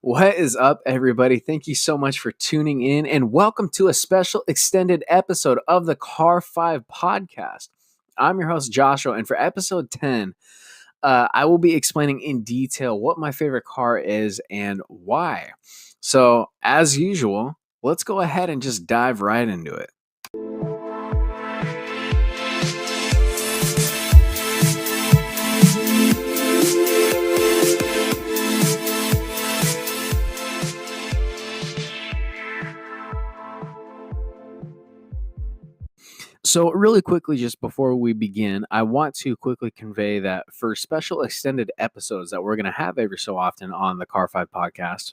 What is up, everybody? Thank you so much for tuning in and welcome to a special extended episode of the Car5 Podcast. I'm your host, Joshua, and for episode 10, I will be explaining in detail what my favorite car is and why. So, as usual, let's go ahead and just dive right into it. So, really quickly, just before we begin, I want to quickly convey that for special extended episodes that we're going to have every so often on the Car5 podcast,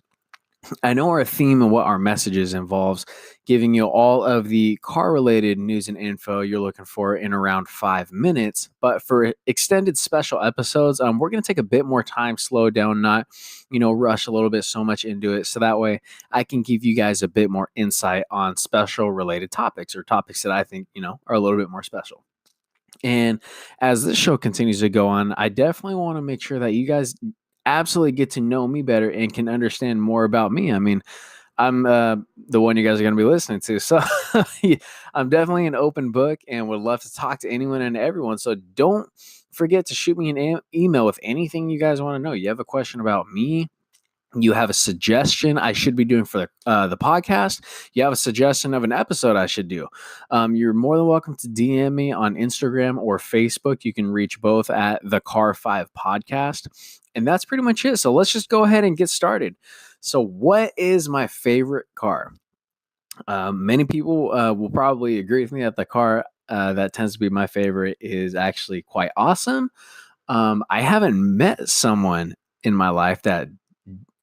I know our theme and what our messages involves giving you all of the car related news and info you're looking for in around 5 minutes. But for extended special episodes, we're going to take a bit more time, slow down, not, rush a little bit so much into it. So that way I can give you guys a bit more insight on special related topics or topics that I think, are a little bit more special. And as this show continues to go on, I definitely want to make sure that you guys absolutely get to know me better and can understand more about me. I mean, I'm the one you guys are going to be listening to. So I'm definitely an open book and would love to talk to anyone and everyone. So don't forget to shoot me an email with anything you guys want to know. You have a question about me, you have a suggestion I should be doing for the podcast, you have a suggestion of an episode I should do, you're more than welcome to DM me on Instagram or Facebook. You can reach both at the Car5 Podcast. And that's pretty much it. So let's just go ahead and get started. So what is my favorite car? Many people will probably agree with me that the car that tends to be my favorite is actually quite awesome. I haven't met someone in my life that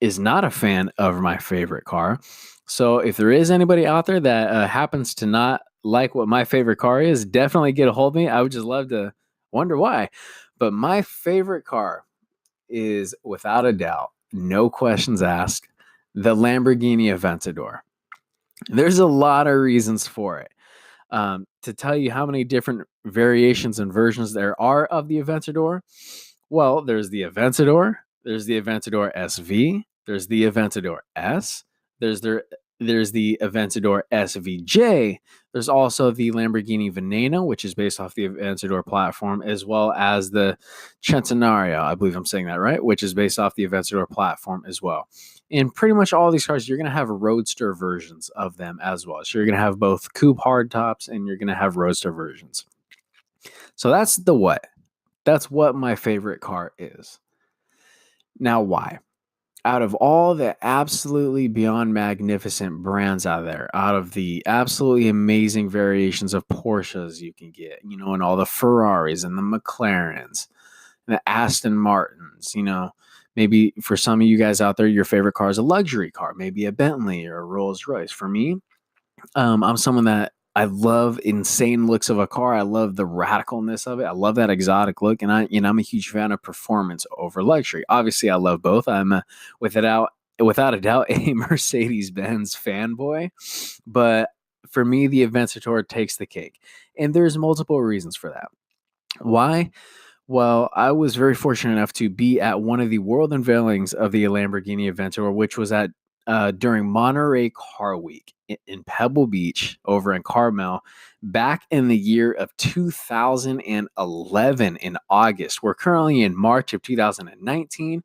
is not a fan of my favorite car. So if there is anybody out there that happens to not like what my favorite car is, definitely get a hold of me. I would just love to wonder why. But my favorite car is, without a doubt, no questions asked, the Lamborghini Aventador. There's a lot of reasons for it. To tell you how many different variations and versions there are of the Aventador, well, there's the Aventador, there's the Aventador SV, there's the Aventador S, there's the Aventador SVJ, there's also the Lamborghini Veneno, which is based off the Aventador platform, as well as the Centenario, I believe I'm saying that right, which is based off the Aventador platform as well. And pretty much all these cars, you're going to have roadster versions of them as well. So you're going to have both coupe hardtops and you're going to have roadster versions. So that's the what. That's what my favorite car is. Now, why? Out of all the absolutely beyond magnificent brands out there, out of the absolutely amazing variations of Porsches you can get, and all the Ferraris and the McLarens, and the Aston Martins, maybe for some of you guys out there, your favorite car is a luxury car, maybe a Bentley or a Rolls Royce. For me, I'm someone that I love insane looks of a car. I love the radicalness of it. I love that exotic look. And I'm a huge fan of performance over luxury. Obviously, I love both. I'm without a doubt a Mercedes-Benz fanboy. But for me, the Aventador takes the cake. And there's multiple reasons for that. Why? Well, I was very fortunate enough to be at one of the world unveilings of the Lamborghini Aventador, which was at during Monterey Car Week in Pebble Beach over in Carmel back in the year of 2011 in August. We're currently in March of 2019.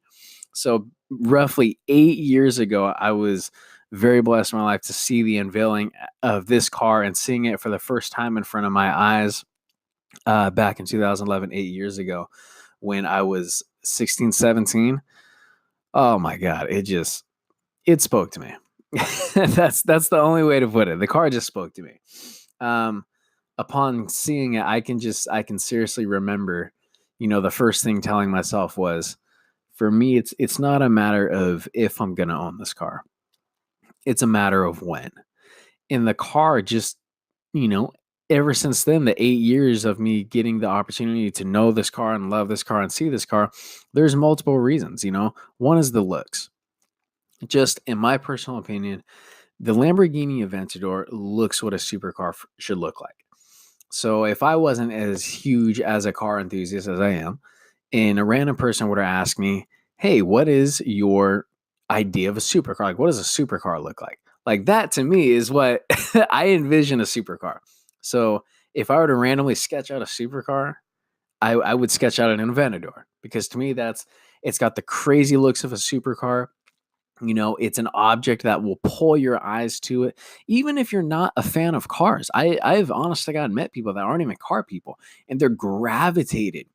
So roughly 8 years ago, I was very blessed in my life to see the unveiling of this car and seeing it for the first time in front of my eyes back in 2011, 8 years ago when I was 16, 17. Oh my God, it spoke to me. That's the only way to put it. The car just spoke to me. Upon seeing it, I can seriously remember, the first thing telling myself was, for me, it's not a matter of if I'm going to own this car. It's a matter of when. In the car, just, ever since then, the 8 years of me getting the opportunity to know this car and love this car and see this car, there's multiple reasons, One is the looks. Just in my personal opinion, the Lamborghini Aventador looks what a supercar should look like. So if I wasn't as huge as a car enthusiast as I am, and a random person were to ask me, hey, what is your idea of a supercar. Like, what does a supercar look like? Like, that to me is what I envision a supercar. So if I were to randomly sketch out a supercar, I would sketch out an Aventador, because to me it's got the crazy looks of a supercar. It's an object that will pull your eyes to it, even if you're not a fan of cars. I've honest to God met people that aren't even car people, and they're gravitated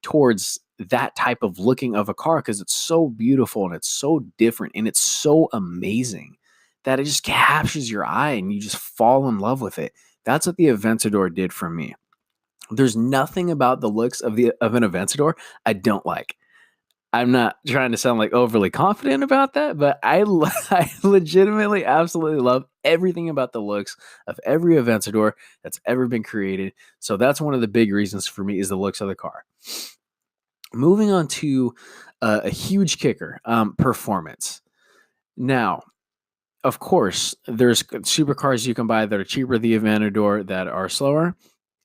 towards that type of looking of a car because it's so beautiful and it's so different and it's so amazing that it just captures your eye and you just fall in love with it. That's what the Aventador did for me. There's nothing about the looks of an Aventador I don't like. I'm not trying to sound like overly confident about that, but I legitimately absolutely love everything about the looks of every Aventador that's ever been created. So that's one of the big reasons for me, is the looks of the car. Moving on to a huge kicker, performance. Now, of course, there's supercars you can buy that are cheaper than the Aventador that are slower.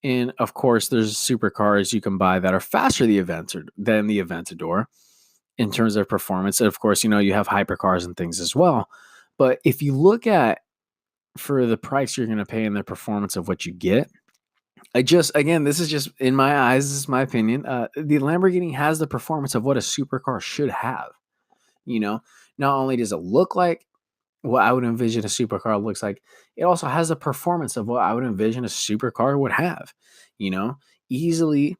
And of course, there's supercars you can buy that are faster than the Aventador in terms of performance. And of course, you have hypercars and things as well. But if you look at, for the price you're going to pay and the performance of what you get, again, this is just in my eyes, this is my opinion. The Lamborghini has the performance of what a supercar should have. Not only does it look like what I would envision a supercar looks like, it also has the performance of what I would envision a supercar would have. Easily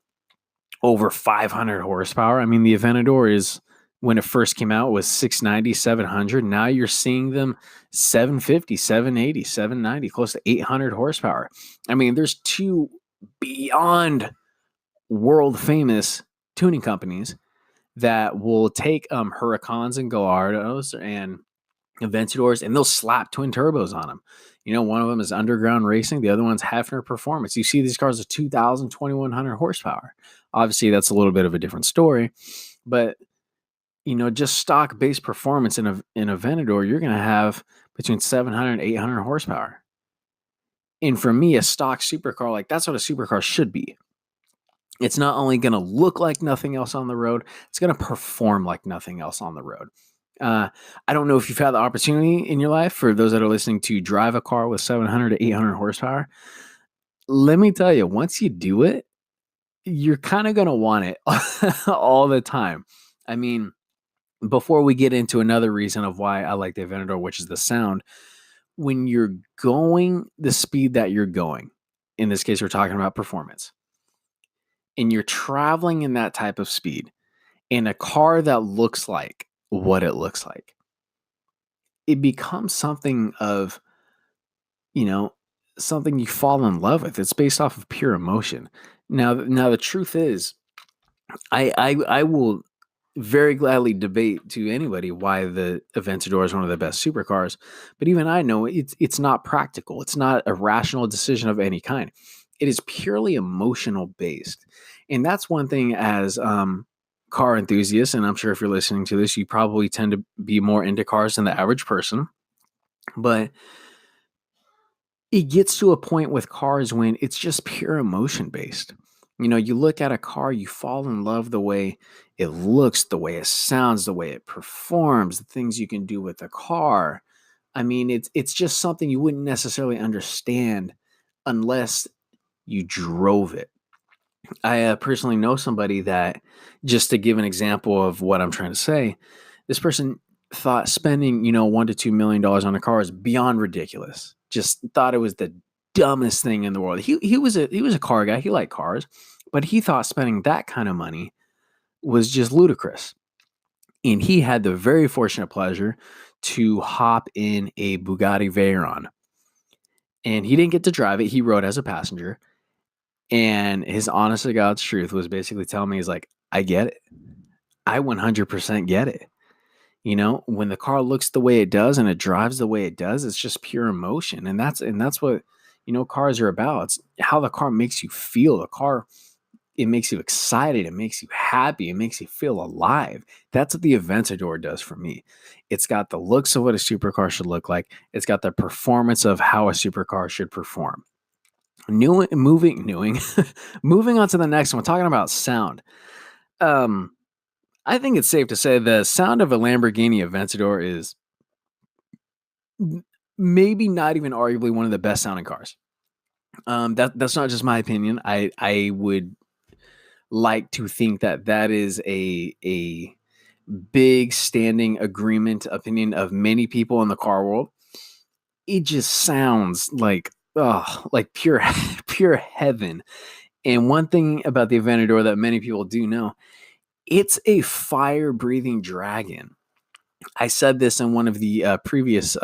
over 500 horsepower. I mean, the Aventador is, when it first came out, was 690, 700. Now you're seeing them 750, 780, 790, close to 800 horsepower. I mean, there's two beyond world famous tuning companies that will take Huracans and Gallardos and Aventadors, and they'll slap twin turbos on them. One of them is Underground Racing. The other one's Hefner Performance. You see these cars with 2,000, 2,100 horsepower. Obviously, that's a little bit of a different story. But, just stock base performance in Aventador, you're going to have between 700 and 800 horsepower. And for me, a stock supercar, like, that's what a supercar should be. It's not only going to look like nothing else on the road, it's going to perform like nothing else on the road. I don't know if you've had the opportunity in your life, for those that are listening, to drive a car with 700 to 800 horsepower. Let me tell you, once you do it, you're kind of going to want it all the time. I mean, before we get into another reason of why I like the Aventador, which is the sound, when you're going the speed that you're going, in this case, we're talking about performance, and you're traveling in that type of speed in a car that looks like what it looks like, it becomes something of, something you fall in love with. It's based off of pure emotion. Now the truth is, I will very gladly debate to anybody why the Aventador is one of the best supercars, but even I know it's not practical. It's not a rational decision of any kind. It is purely emotional based, and that's one thing as car enthusiasts, and I'm sure if you're listening to this, you probably tend to be more into cars than the average person. But it gets to a point with cars when it's just pure emotion based. You look at a car, you fall in love the way it looks, the way it sounds, the way it performs, the things you can do with the car. I mean, it's just something you wouldn't necessarily understand unless you drove it. I personally know somebody that, just to give an example of what I'm trying to say, this person thought spending, $1 to $2 million on a car is beyond ridiculous. Just thought it was the dumbest thing in the world. He was a car guy. He liked cars, but he thought spending that kind of money was just ludicrous. And he had the very fortunate pleasure to hop in a Bugatti Veyron. And he didn't get to drive it. He rode as a passenger. And his honest to God's truth was basically telling me, he's like, I get it. I 100% get it. When the car looks the way it does and it drives the way it does, it's just pure emotion. And that's what, cars are about. It's how the car makes you feel. The car, it makes you excited. It makes you happy. It makes you feel alive. That's what the Aventador does for me. It's got the looks of what a supercar should look like. It's got the performance of how a supercar should perform. Moving on to the next one, talking about sound. I think it's safe to say the sound of a Lamborghini Aventador is maybe not even arguably one of the best sounding cars. That's not just my opinion. I would like to think that that is a big standing agreement opinion of many people in the car world. It just sounds like pure pure heaven. And one thing about the Aventador that many people do know, it's a fire breathing dragon. I said this in one of the previous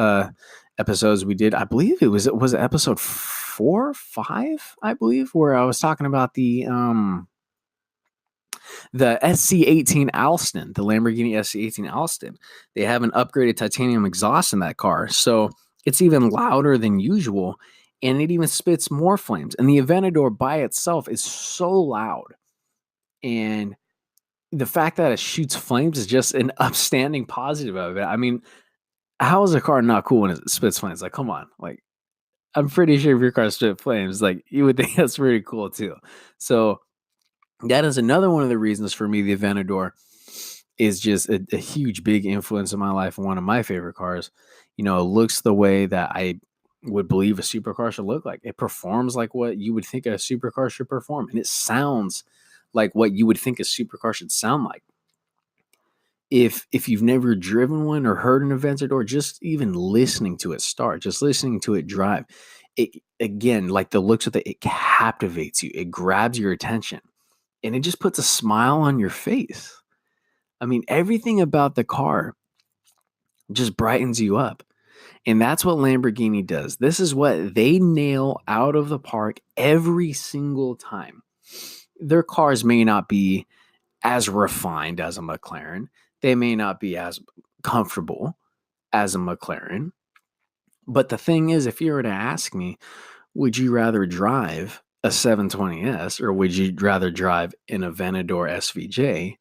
episodes we did. I believe it was episode 4, 5, I believe, where I was talking about the SC18 Alston, the Lamborghini SC18 Alston. They have an upgraded titanium exhaust in that car, so it's even louder than usual, and it even spits more flames. And the Aventador by itself is so loud, and the fact that it shoots flames is just an upstanding positive of it. I mean, how is a car not cool when it spits flames? Like, come on. Like, I'm pretty sure if your car spit flames, like, you would think that's pretty cool too. So that is another one of the reasons for me the Aventador is just a huge, big influence in my life and one of my favorite cars. You know, it looks the way that I would believe a supercar should look like. It performs like what you would think a supercar should perform, and it sounds like what you would think a supercar should sound like. If you've never driven one or heard an Aventador, just even listening to it start, just listening to it drive, it again, like the looks of it captivates you. It grabs your attention, and it just puts a smile on your face. I mean, everything about the car just brightens you up. And that's what Lamborghini does. This is what they nail out of the park every single time. Their cars may not be as refined as a McLaren. They may not be as comfortable as a McLaren. But the thing is, if you were to ask me, would you rather drive a 720S or would you rather drive an Aventador SVJ?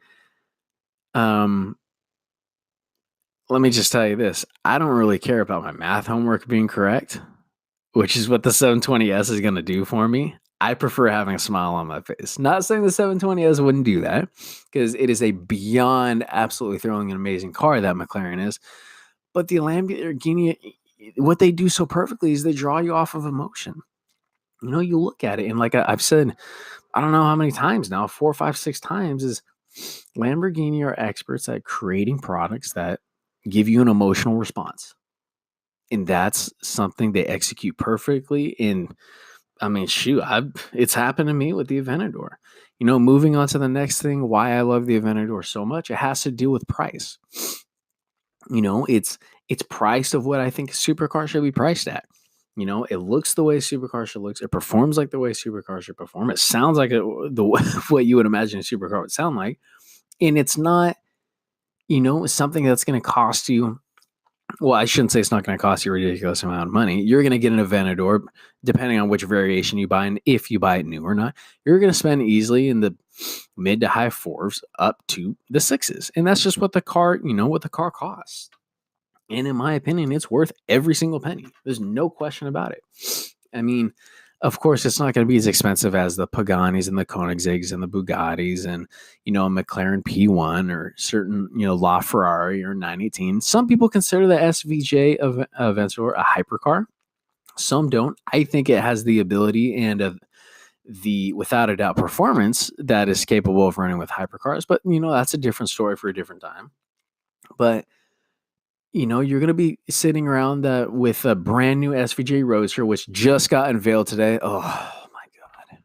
Let me just tell you this. I don't really care about my math homework being correct, which is what the 720S is going to do for me. I prefer having a smile on my face. Not saying the 720S wouldn't do that, because it is a beyond absolutely thrilling and amazing car that McLaren is. But the Lamborghini, what they do so perfectly is they draw you off of emotion. You know, you look at it, and like I've said, I don't know how many times now, 4, 5, 6 times, is Lamborghini are experts at creating products that give you an emotional response. And that's something they execute perfectly. And I mean, shoot, it's happened to me with the Aventador. You know, moving on to the next thing, why I love the Aventador so much, it has to do with price. You know, it's priced of what I think a supercar should be priced at. You know, it looks the way a supercar should look. It performs like the way a supercar should perform. It sounds like what you would imagine a supercar would sound like. And it's not, you know, something that's going to cost you. Well, I shouldn't say it's not going to cost you a ridiculous amount of money. You're going to get an Aventador, depending on which variation you buy and if you buy it new or not. You're going to spend easily in the mid to high 4s up to the 6s. And that's just what the car, you know, what the car costs. And in my opinion, it's worth every single penny. There's no question about it. I mean, of course, it's not going to be as expensive as the Paganis and the Koenigseggs and the Bugattis and, you know, a McLaren P1 or certain, you know, LaFerrari or 918. Some people consider the SVJ of Aventador a hypercar. Some don't. I think it has the ability and the, without a doubt, performance that is capable of running with hypercars. But, you know, that's a different story for a different time. But, you know, you're going to be sitting around with a brand new SVJ Roadster, which just got unveiled today. Oh, my God.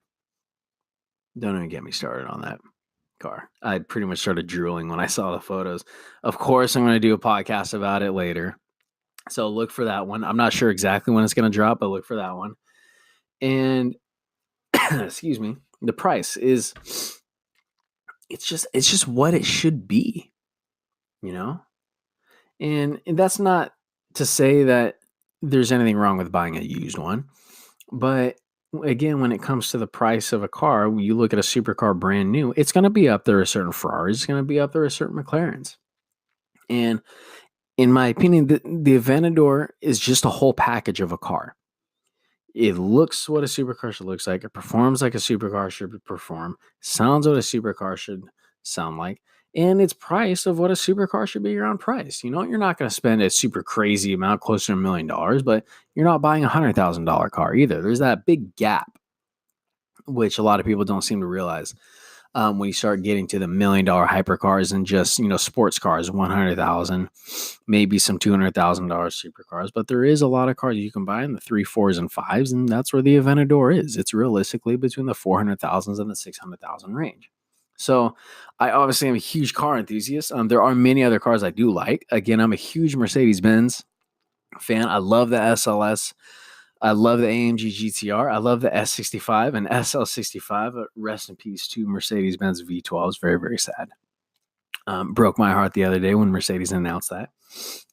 Don't even get me started on that car. I pretty much started drooling when I saw the photos. Of course, I'm going to do a podcast about it later. So look for that one. I'm not sure exactly when it's going to drop, but look for that one. And, excuse me, the price is, it's just what it should be, you know? And that's not to say that there's anything wrong with buying a used one. But again, when it comes to the price of a car, you look at a supercar brand new, it's going to be up there with certain Ferraris. It's going to be up there with certain McLarens. And in my opinion, the Aventador is just a whole package of a car. It looks what a supercar should look like. It performs like a supercar should perform. Sounds what a supercar should sound like. and it's priced of what a supercar should be around price. You're not going to spend a super crazy amount, closer to $1 million, but you're not buying $100,000 car either. There's that big gap, which a lot of people don't seem to realize. When you start getting to the $1 million hypercars and just, sports cars, 100,000, maybe some $200,000 supercars, but there is a lot of cars you can buy in the 3, 4s, and 5s, and that's where the Aventador is. It's realistically between the 400,000s and the 600,000 range. So I obviously am a huge car enthusiast. There are many other cars I do like. Again, I'm a huge Mercedes-Benz fan. I love the SLS. I love the AMG GTR. I love the S65 and SL65. Rest in peace to Mercedes-Benz V12s. Very, very sad. Broke my heart the other day when Mercedes announced that.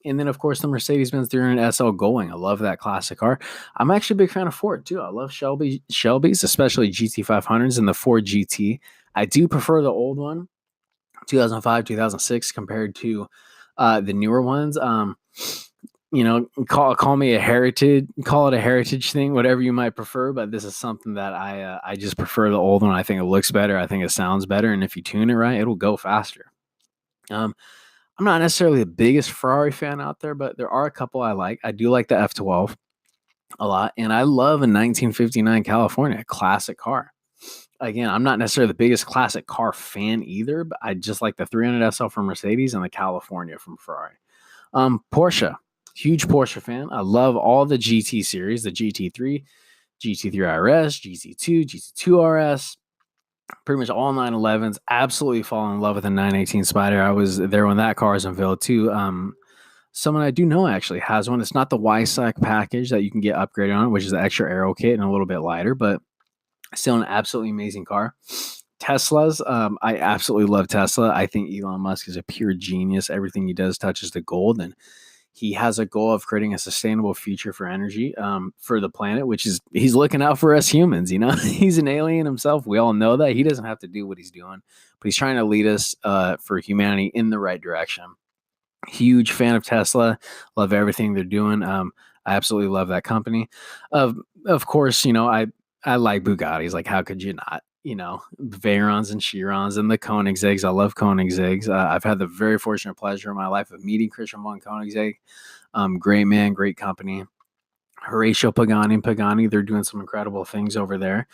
And then, of course, the Mercedes-Benz 300 SL Going. I love that classic car. I'm actually a big fan of Ford, too. I love Shelby's, especially GT500s and the Ford GT. I do prefer the old one, 2005, 2006, compared to the newer ones. Call me a heritage, call it a heritage thing, whatever you might prefer. But this is something that I just prefer the old one. I think it looks better. I think it sounds better. And if you tune it right, it'll go faster. I'm not necessarily the biggest Ferrari fan out there, but there are a couple I like. I do like the F12 a lot. And I love a 1959 California, a classic car. Again, I'm not necessarily the biggest classic car fan either, but I just like the 300 SL from Mercedes and the California from Ferrari. Porsche. Huge Porsche fan. I love all the GT series, the GT3, GT3 RS, GT2, GT2 RS, pretty much all 911s. Absolutely fall in love with the 918 Spider. I was there when that car was unveiled too. Someone I do know actually has one. It's not the YSAC package that you can get upgraded on, which is the extra aero kit and a little bit lighter, but still an absolutely amazing car. Teslas, I absolutely love Tesla. I think Elon Musk is a pure genius. Everything he does touches the gold, and he has a goal of creating a sustainable future for energy for the planet, which is he's looking out for us humans. He's an alien himself. We all know that. He doesn't have to do what he's doing, but he's trying to lead us for humanity in the right direction. Huge fan of Tesla. Love everything they're doing. I absolutely love that company. Of course, I like Bugattis. Like, how could you not? Veyrons and Chirons and the Koenigsegg's. I love Koenigsegg's. I've had the very fortunate pleasure in my life of meeting Christian von Koenigsegg. Great man, great company. Horatio Pagani, they're doing some incredible things over there.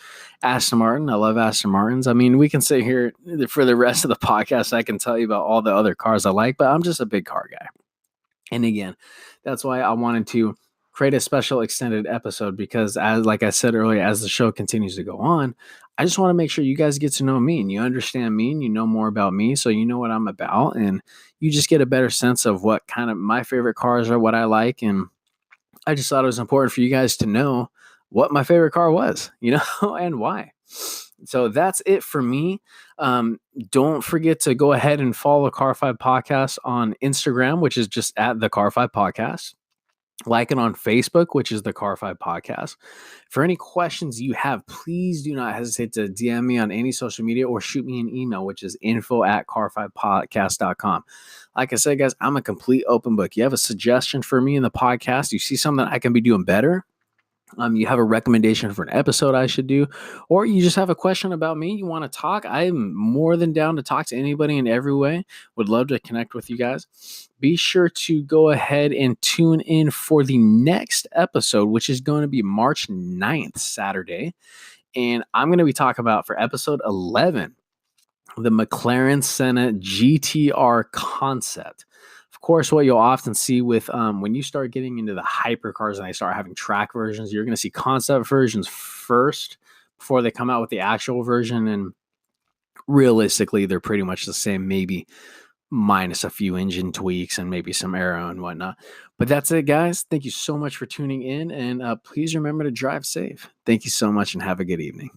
Aston Martin, I love Aston Martins. I mean, we can sit here for the rest of the podcast. I can tell you about all the other cars I like, but I'm just a big car guy. And again, that's why I wanted to create a special extended episode because, like I said earlier, as the show continues to go on, I just want to make sure you guys get to know me and you understand me and you know more about me, so you know what I'm about and you just get a better sense of what kind of my favorite cars are, what I like. And I just thought it was important for you guys to know what my favorite car was, and why. So that's it for me. Don't forget to go ahead and follow Car5 Podcast on Instagram, which is just at the Car5 Podcast. Like it on Facebook, which is the Car5 Podcast. For any questions you have, please do not hesitate to DM me on any social media or shoot me an email, which is info@car5podcast.com. Like I said, guys, I'm a complete open book. You have a suggestion for me in the podcast, you see something I can be doing better, you have a recommendation for an episode I should do, or you just have a question about me, you want to talk, I'm more than down to talk to anybody in every way. Would love to connect with you guys. Be sure to go ahead and tune in for the next episode, which is going to be March 9th, Saturday. And I'm going to be talking about, for episode 11, the McLaren Senna GTR concept. Of course, what you'll often see with when you start getting into the hypercars and they start having track versions, you're going to see concept versions first before they come out with the actual version. And realistically, they're pretty much the same, maybe minus a few engine tweaks and maybe some aero and whatnot. But that's it, guys. Thank you so much for tuning in. And please remember to drive safe. Thank you so much and have a good evening.